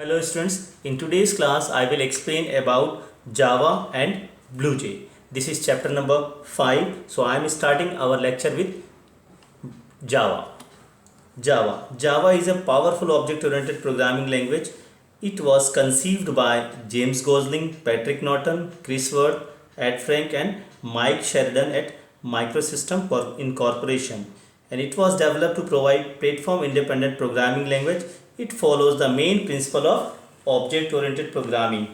Hello students, in today's class I will explain about Java and BlueJ. This is chapter number 5. So I am starting our lecture with Java. Java is a powerful object-oriented programming language. It was conceived by James Gosling, Patrick Norton, Chris Worth, Ed Frank and Mike Sheridan at Microsystem Incorporation. And it was developed to provide platform-independent programming language. It follows the main principle of object-oriented programming.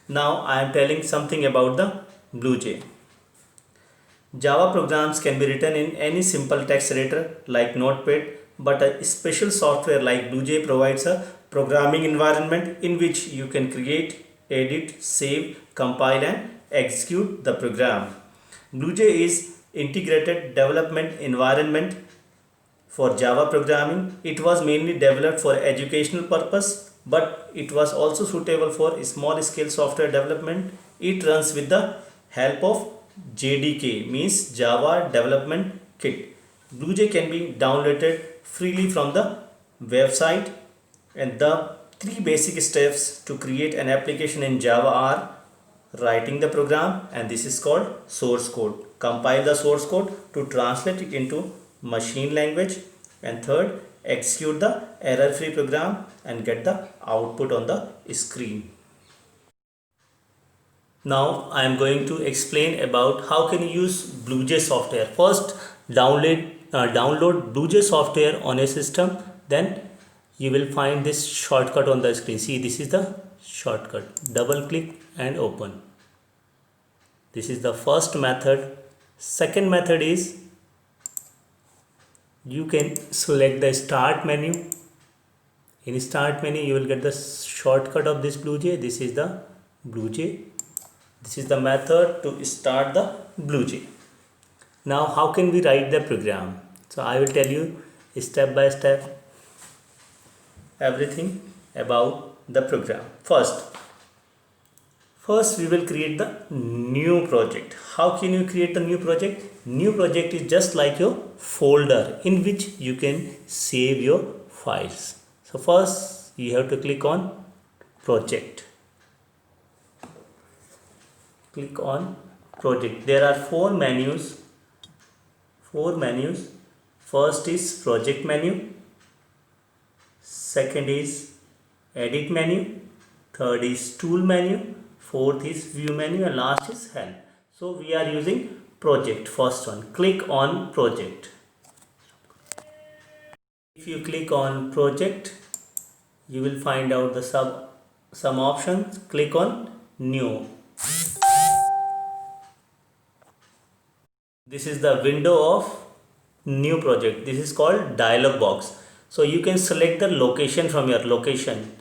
Now I am telling something about the BlueJ. Java programs can be written in any simple text editor like Notepad, but a special software like BlueJ provides a programming environment in which you can create, edit, save, compile and execute the program. BlueJ is integrated development environment for Java programming. It was mainly developed for educational purpose, but it was also suitable for small scale software development. It runs with the help of JDK, means Java Development Kit. BlueJ can be downloaded freely from the website, and the three basic steps to create an application in Java are writing the program, and this is called source code, compile the source code to translate it into machine language, and third, execute the error free program and get the output on the screen. Now I am going to explain about how can you use BlueJ software. First, download BlueJ software on a system, then you will find this shortcut on the screen. See, this is the shortcut. Double click and open. This is the first method. Second method is you can select the start menu. In start menu you will get the shortcut of this BlueJ. This is the BlueJ. This is the method to start the BlueJ. Now how can we write the program? So I will tell you step by step everything about the program. First we will create the new project. How can you create the new project? New project is just like your folder in which you can save your files. So first you have to click on project. Click on project. There are four menus. First is project menu. Second is edit menu. Third is tool menu. Fourth is view menu and last is help. So we are using project, first one. Click on project. If you click on project, you will find out the some options. Click on new. This is the window of new project. This is called dialog box. So you can select the location from your location.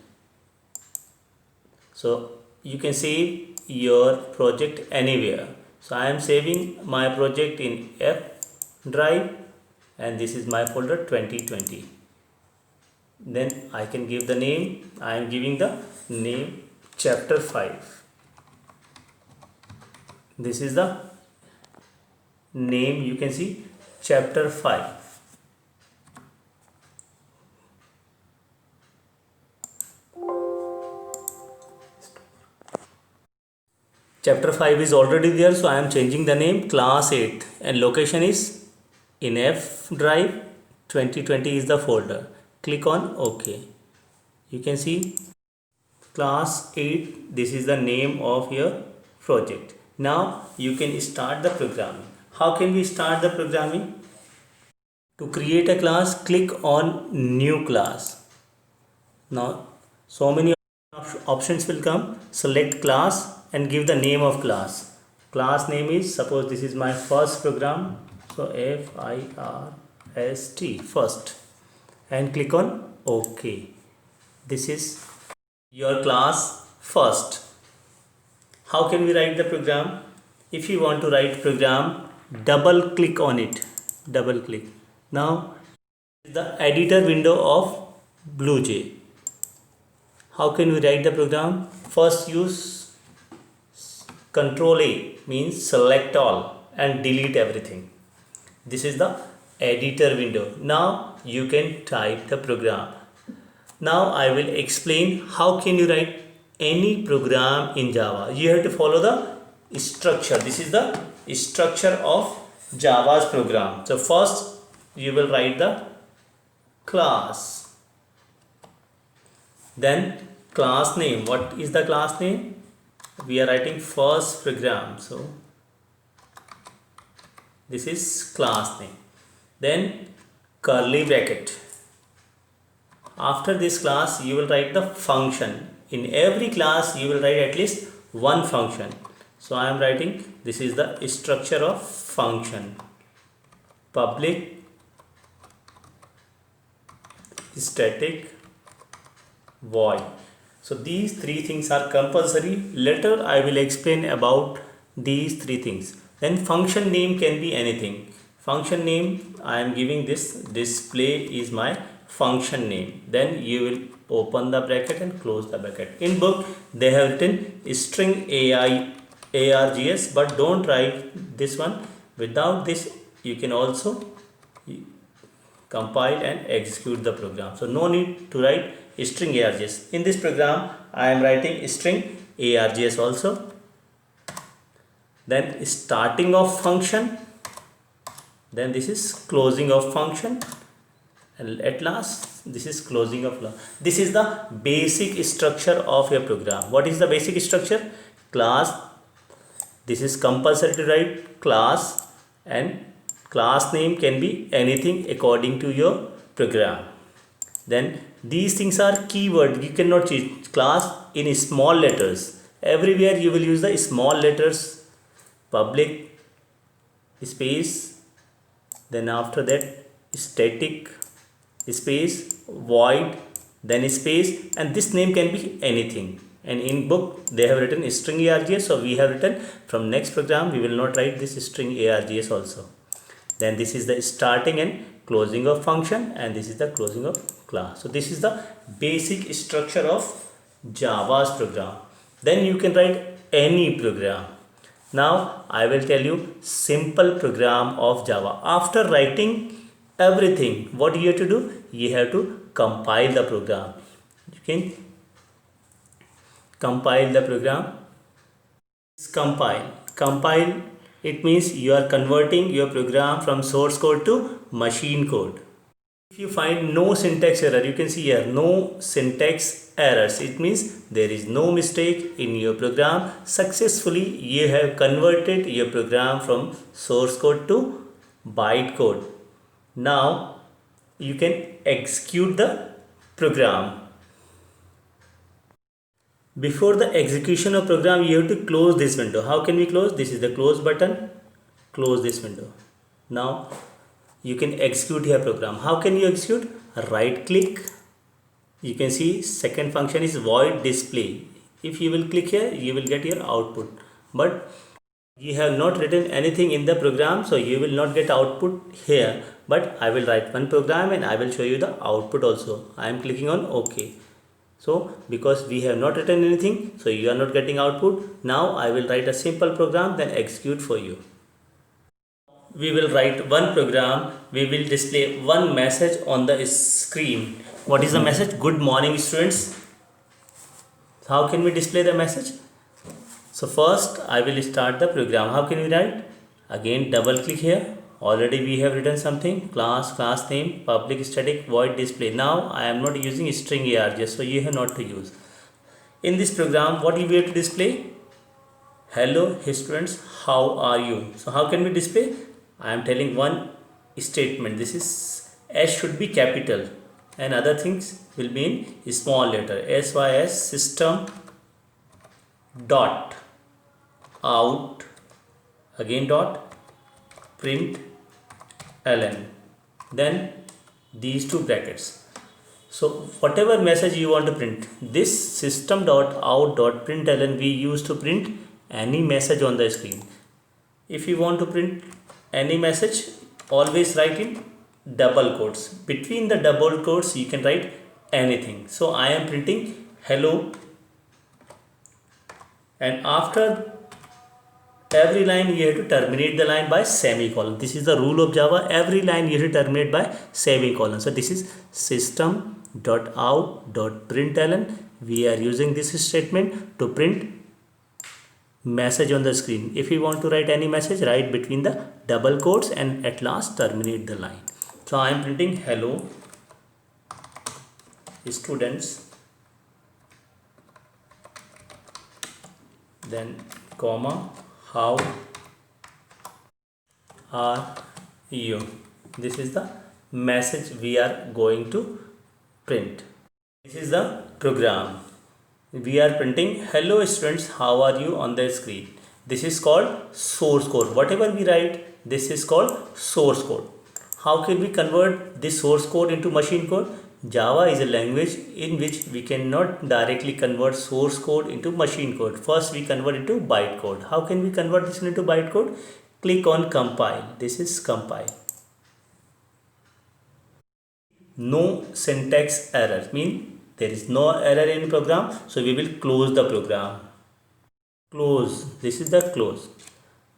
So you can save your project anywhere. So I am saving my project in F drive and this is my folder 2020. Then I can give the name. I am giving the name chapter 5. This is the name, you can see chapter 5. Chapter 5 is already there, so I am changing the name class 8 and location is in F drive. 2020 is the folder. Click on OK. You can see class 8. This is the name of your project. Now you can start the programming. How can we start the programming? To create a class, click on new class. Now so many options will come. Select class and give the name of class. Class name is, suppose this is my first program, so FIRST, first, and click on OK. This is your class first. How can we write the program? If you want to write program, double click on it. Double click. Now the editor window of BlueJ. How can we write the program? First use Control A, means select all and delete everything. This is the editor window. Now you can type the program. Now I will explain how can you write any program in Java. You have to follow the structure. This is the structure of Java's program. So first you will write the class, then class name. What is the class name? We are writing first program, so this is class name. Then curly bracket. After this class you will write the function. In every class you will write at least one function. So I am writing, this is the structure of function. Public, static, void. So these three things are compulsory. Later I will explain about these three things. Then function name can be anything. Function name, I am giving this display is my function name. Then you will open the bracket and close the bracket. In book they have written string args, but don't write this one. Without this you can also compile and execute the program. So no need to write string args. In this program I am writing string args also. Then starting of function, then this is closing of function, and at last this is closing of law. This is the basic structure of your program. What is the basic structure? Class, this is compulsory to write class, and class name can be anything according to your program. Then these things are keyword. You cannot change class in small letters. Everywhere you will use the small letters. Public space, then after that static space, void, then space, and this name can be anything. And in book they have written string args, so we have written from next program we will not write this string args also. Then this is the starting and closing of function, and this is the closing of class. So this is the basic structure of Java's program. Then you can write any program. Now I will tell you simple program of Java. After writing everything, what you have to do? You have to compile the program. You can compile the program. Compile, it means you are converting your program from source code to machine code. If you find no syntax error, you can see here no syntax errors. It means there is no mistake in your program. Successfully you have converted your program from source code to bytecode. Now you can execute the program. Before the execution of program you have to close this window. How can we close? This is the close button. Close this window. Now you can execute your program. How can you execute? Right click. You can see second function is void display. If you will click here you will get your output, but you have not written anything in the program, so you will not get output here. But I will write one program and I will show you the output also. I am clicking on OK. So because we have not written anything, so you are not getting output. Now I will write a simple program, then execute for you. We will write one program. We will display one message on the screen. What is the message? Good morning students. How can we display the message? So first I will start the program. How can we write? Again double click here. Already we have written something. Class name, public static, void display. Now I am not using string args, so you have not to use. In this program what you have to display? Hello students, how are you? So how can we display? I am telling one statement. This is S should be capital and other things will be in small letter. SYS system dot out, again dot, print ln, then these two brackets. So whatever message you want to print, this system dot out dot println we use to print any message on the screen. If you want to print any message, always write in double quotes. Between the double quotes you can write anything. So I am printing hello, and after every line you have to terminate the line by semicolon. This is the rule of Java. Every line you have to terminate by semicolon. So this is system dot out dot println. We are using this statement to print message on the screen. If you want to write any message, write between the double quotes and at last terminate the line. So I am printing hello students, then comma, how are you. This is the message we are going to print. This is the program. We are printing hello students, how are you on the screen. This is called source code. Whatever we write, this is called source code. How can we convert this source code into machine code? Java is a language in which we cannot directly convert source code into machine code. First we convert it to bytecode. How can we convert this into bytecode? Click on compile. This is compile. No syntax error, mean there is no error in program, so we will close the program. Close. This is the close.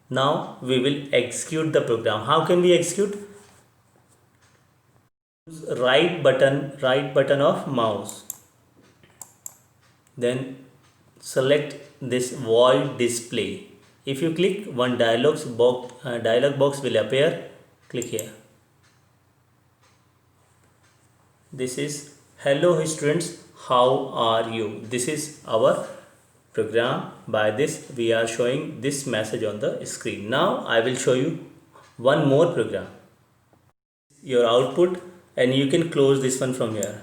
Now we will execute the program. How can we execute? Right button of mouse, then select this void display. If you click, one dialog box will appear. Click here. This is hello students, how are you. This is our program. By this we are showing this message on the screen. Now I will show you one more program, your output, and you can close this one from here.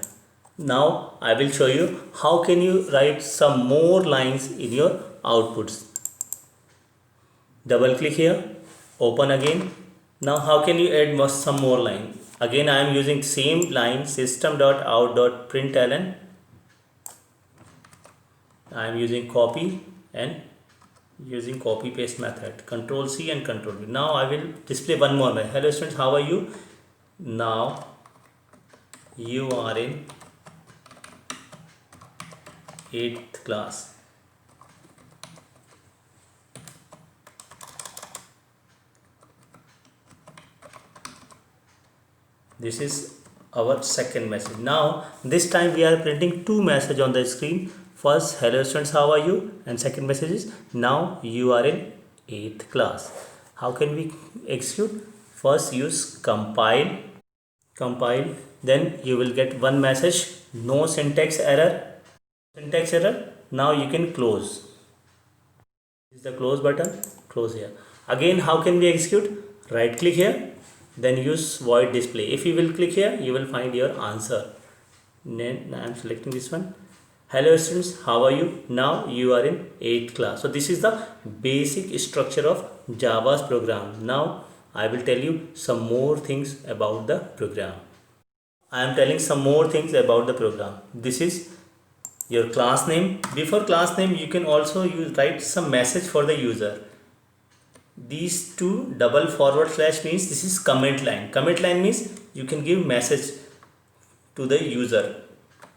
Now I will show you how can you write some more lines in your outputs. Double click here, open again. Now how can you add some more line? Again I am using same line, system.out.println. I am using copy and using copy paste method, Control C and Control V. Now I will display one more line. Hello students, how are you? Now you are in 8th class. This is our second message. Now this time we are printing two messages on the screen. First, hello students, how are you? And second message is, now you are in 8th class. How can we execute? First use compile, then you will get one message, no syntax error. Now you can close. This is the close button, close here. Again, how can we execute? Right click here, then use void display. If you will click here, you will find your answer. Then I am selecting this one. Hello students, how are you? Now you are in 8th class. So this is the basic structure of Java's program. Now I will tell you some more things about the program. I am telling some more things about the program. This is your class name. Before class name, you can also write some message for the user. These two double forward slash means this is comment line. Comment line means you can give message to the user.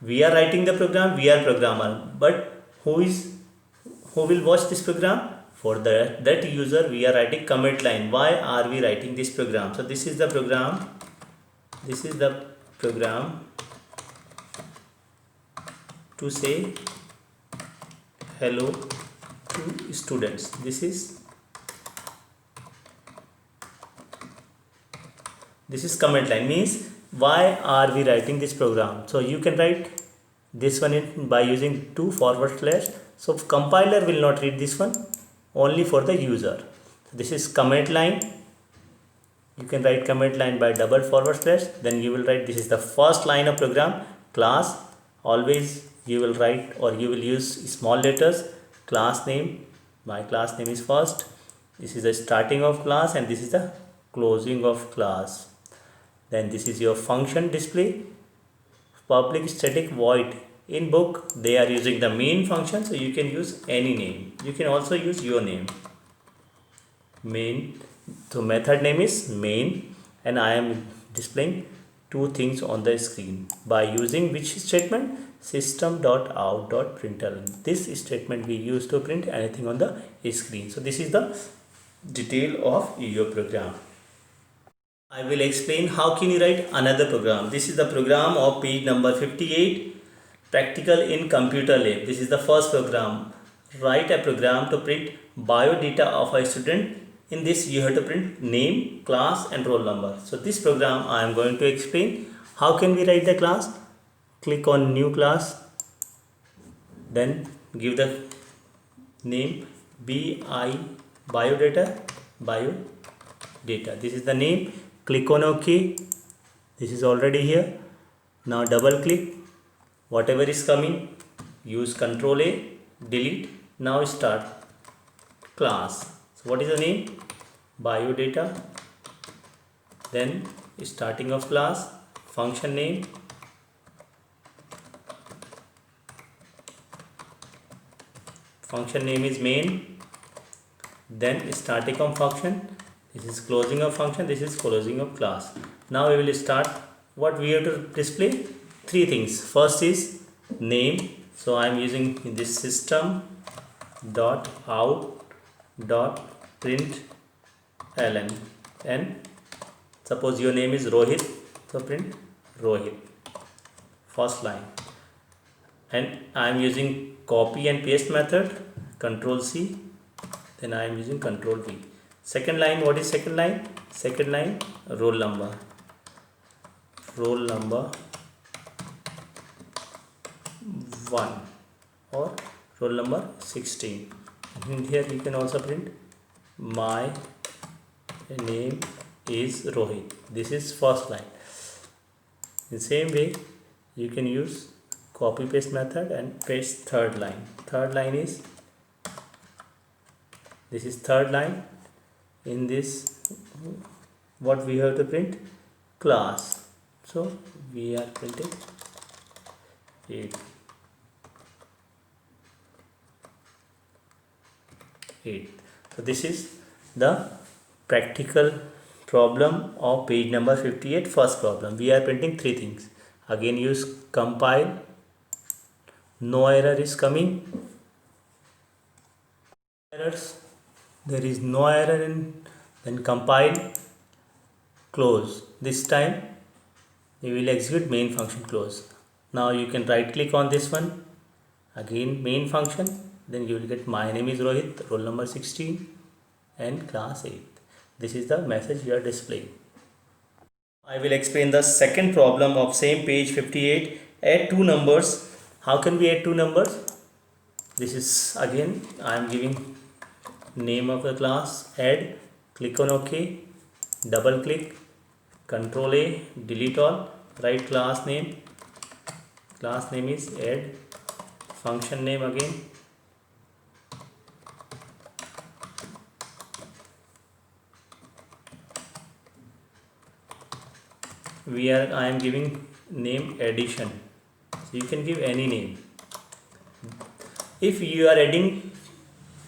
We are writing the program, we are programmer, but who will watch this program? For that user we are writing comment line. Why are we writing this program? So this is the program. To say hello to students. This is comment line, means why are we writing this program. So you can write this one by using two forward slash. So compiler will not read this one, only for the user. So this is comment line. You can write comment line by double forward slash. Then you will write, this is the first line of program. Class, always you will write or you will use small letters. Class name, my class name is first. This is the starting of class and this is the closing of class. Then this is your function display, public static void. In book they are using the main function, so you can use any name. You can also use your name. Main, so method name is main, and I am displaying two things on the screen by using which statement? System.out.println. This statement we use to print anything on the screen. So this is the detail of your program. I will explain how can you write another program. This is the program of page number 58, practical in computer lab. This is the first program. Write a program to print biodata of a student. In this you have to print name, class and roll number. So this program I am going to explain. How can we write the class? Click on new class, then give the name biodata. This is the name. Click on OK. This is already here. Now double click. Whatever is coming, use Ctrl A, delete. Now start class. So what is the name? Biodata. Then starting of class, function name. Function name is main. Then starting of function. This is closing of function. This is closing of class. Now we will start. What we have to display? Three things. First is name. So I am using this system dot out dot print ln, and suppose your name is Rohit, so print Rohit, first line. And I am using copy and paste method, Control C, then I am using Control V. Second line, what is second line? Second line, roll number 1 or roll number 16. And here you can also print my name is Rohit. This is first line. In the same way you can use copy paste method and paste third line. Third line is, this is third line. In this, what we have to print? Class. So we are printing 8. So this is the practical problem of page number 58, first problem. We are printing three things. Again use compile. No error is coming. Errors, there is no error in. Then compile, close. This time we will execute main function close. Now you can right click on this one, again main function, then you will get my name is Rohit, roll number 16 and class 8. This is the message you are displaying. I will explain the second problem of same page 58. Add two numbers. How can we add two numbers? This is again I am giving name of the class, add, click on OK, double click, Control A, delete all, write class name is add, function name again, I am giving name addition. So you can give any name. If you are adding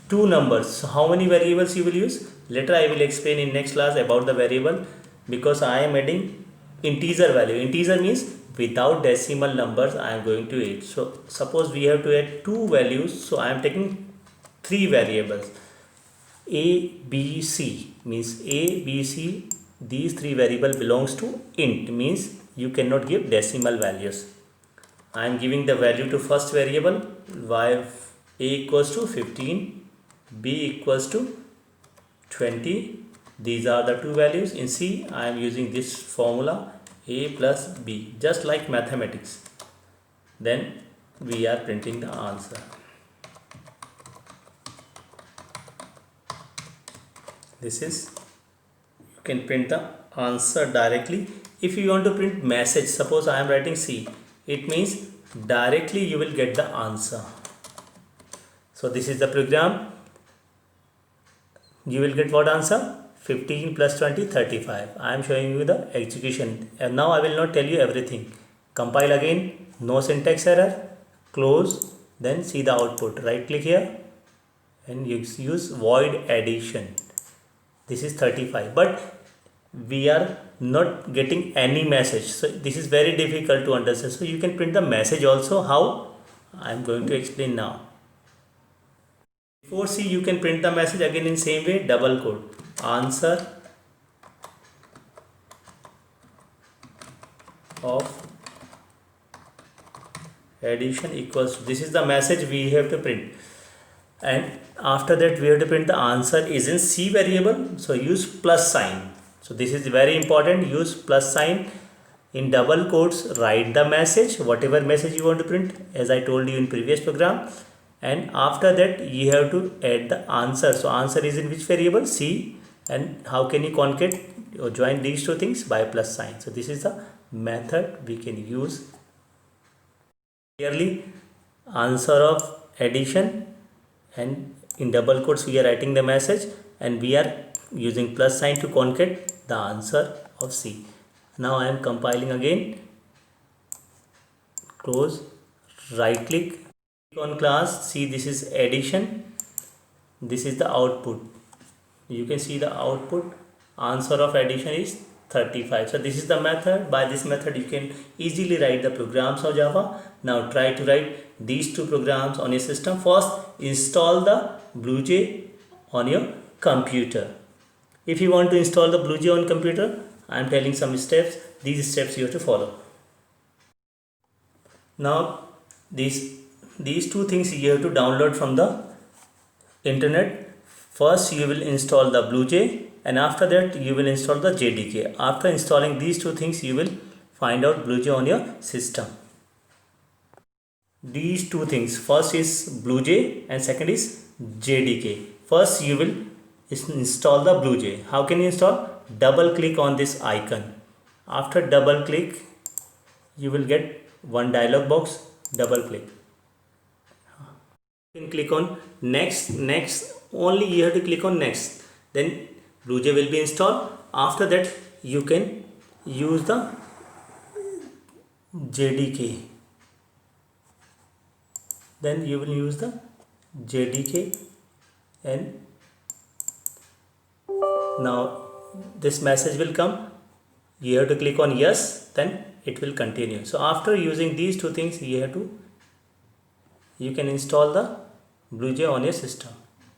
two numbers, so how many variables you will use? Later I will explain in next class about the variable, because I am adding integer value. Integer means without decimal numbers I am going to add. So suppose we have to add two values, so I am taking three variables. A, B, C means A, B, C, these three variable belongs to int, means you cannot give decimal values. I am giving the value to first variable, y A equals to 15, B equals to 20. These are the two values. In C I am using this formula, A plus B, just like mathematics. Then we are printing the answer. This is, you can print the answer directly. If you want to print message, suppose I am writing C, it means directly you will get the answer. So this is the program. You will get what answer? 15 plus 20, 35. I am showing you the execution. And now I will not tell you everything. Compile again, no syntax error, close, then see the output. Right click here and use void addition. This is 35, but we are not getting any message. So this is very difficult to understand. So you can print the message also. How? I am going to explain now. Before C, you can print the message again in same way, double quote, answer of addition equals to, this is the message we have to print, and after that we have to print the answer is in C variable, so use plus sign. So this is very important, use plus sign. In double quotes write the message, whatever message you want to print, as I told you in previous program, and after that you have to add the answer. So answer is in which variable? C. And how can you concatenate or join these two things? By plus sign. So this is the method we can use. Clearly answer of addition, and in double quotes we are writing the message, and we are using plus sign to concatenate the answer of C. Now I am compiling again. Close, right click on class. See, this is addition, this is the output. You can see the output. Answer of addition is 35. So this is the method. By this method you can easily write the programs of Java. Now try to write these two programs on your system. First, install the BlueJ on your computer. If you want to install the BlueJ on computer, I am telling some steps. These steps you have to follow. Now these two things you have to download from the internet. First you will install the BlueJ, and after that you will install the JDK. After installing these two things you will find out BlueJ on your system. These two things, first is BlueJ and second is JDK. First you will install the BlueJ. How can you install? Double click on this icon. After double click you will get one dialog box. Double click. You can click on next. Only you have to click on next. Then BlueJ will be installed. After that you can use the JDK. Then you will use the JDK, and now this message will come. You have to click on yes, then it will continue. So after using these two things you can install the BlueJ on your system.